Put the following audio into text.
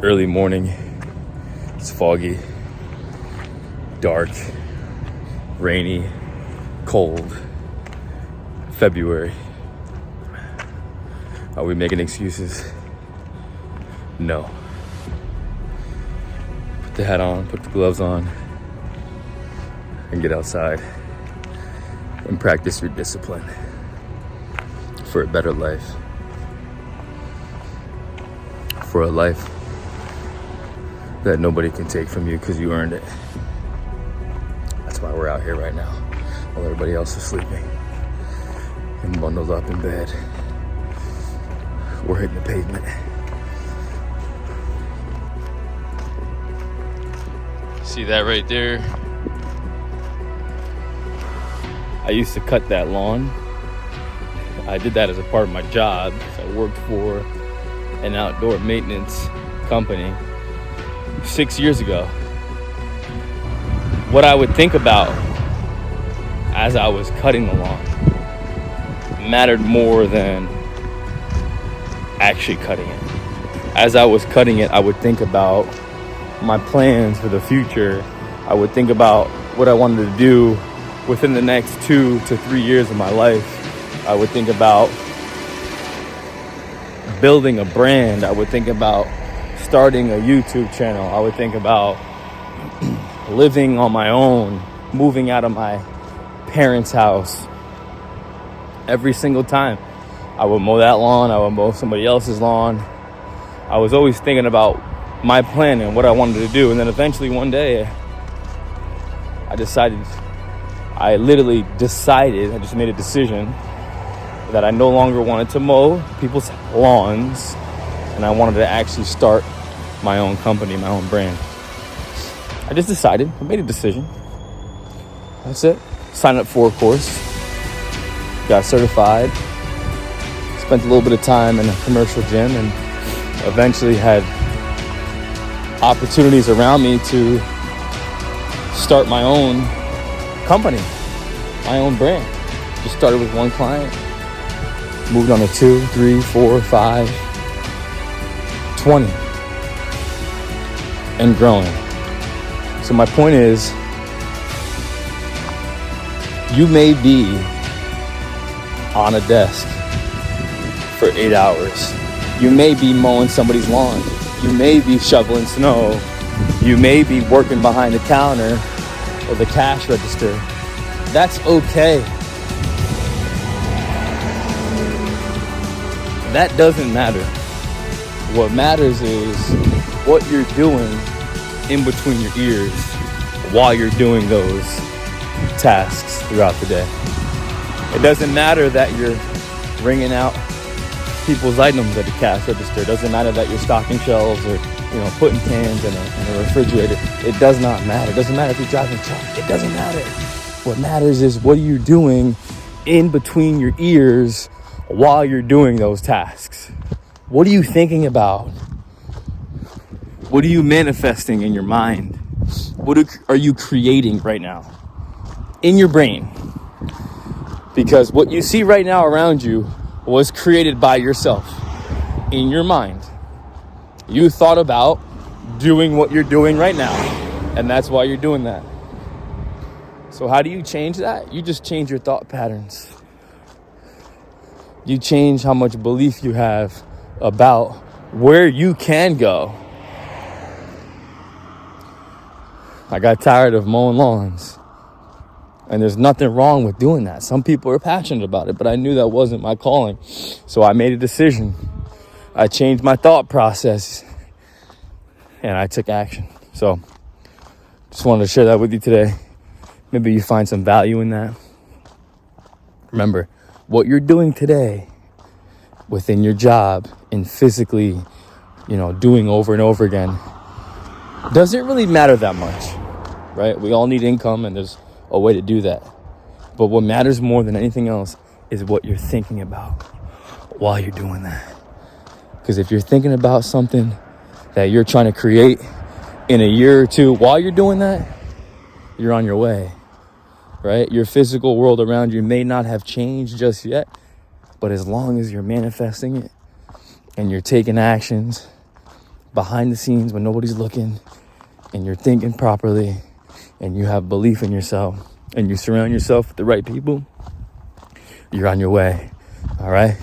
early morning. It's foggy, dark, rainy, cold. February. Are we making excuses? No. Put the hat on, put the gloves on, and get outside and practice your discipline for a better life. For a life that nobody can take from you because you earned it. That's why we're out here right now while everybody else is sleeping and bundled up in bed. We're hitting the pavement. See that right there? I used to cut that lawn. I did that as a part of my job. I worked for an outdoor maintenance company 6 years ago. What I would think about as I was cutting the lawn mattered more than actually cutting it. As I was cutting it, I would think about my plans for the future. I would think about what I wanted to do within the next 2 to 3 years of my life. I would think about building a brand. I would think about starting a YouTube channel. I would think about living on my own, moving out of my parents' house. Every single time I would mow that lawn, I would mow somebody else's lawn. I was always thinking about my plan and what I wanted to do. And then eventually one day I just made a decision that I no longer wanted to mow people's lawns, and I wanted to actually start my own company, my own brand. I just decided, I made a decision. That's it. Signed up for a course, got certified, spent a little bit of time in a commercial gym, and eventually had opportunities around me to start my own company, my own brand. Just started with one client, moved on to 2, 3, 4, 5, 20, and growing. So my point is, you may be on a desk for 8 hours. You may be mowing somebody's lawn. You may be shoveling snow. You may be working behind the counter or the cash register. That's okay. That doesn't matter. What matters is what you're doing in between your ears while you're doing those tasks throughout the day. It doesn't matter that you're ringing out people's items at the cash register. It doesn't matter that you're stocking shelves or putting cans in a refrigerator. It does not matter. It doesn't matter if you're driving a truck. It doesn't matter. What matters is what are you doing in between your ears while you're doing those tasks. What are you thinking about? What are you manifesting in your mind? What are you creating right now in your brain? Because what you see right now around you was created by yourself in your mind. You thought about doing what you're doing right now, and that's why you're doing that. So how do you change that? You just change your thought patterns. You change how much belief you have about where you can go. I got tired of mowing lawns. And there's nothing wrong with doing that. Some people are passionate about it, but I knew that wasn't my calling. So I made a decision. I changed my thought process and I took action. So just wanted to share that with you today. Maybe you find some value in that. Remember, what you're doing today within your job and physically, doing over and over again doesn't really matter that much, right? We all need income and there's a way to do that. But what matters more than anything else is what you're thinking about while you're doing that. Because if you're thinking about something that you're trying to create in a year or two while you're doing that, you're on your way, right? Your physical world around you may not have changed just yet, but as long as you're manifesting it and you're taking actions behind the scenes when nobody's looking, and you're thinking properly, and you have belief in yourself, and you surround yourself with the right people, you're on your way. All right?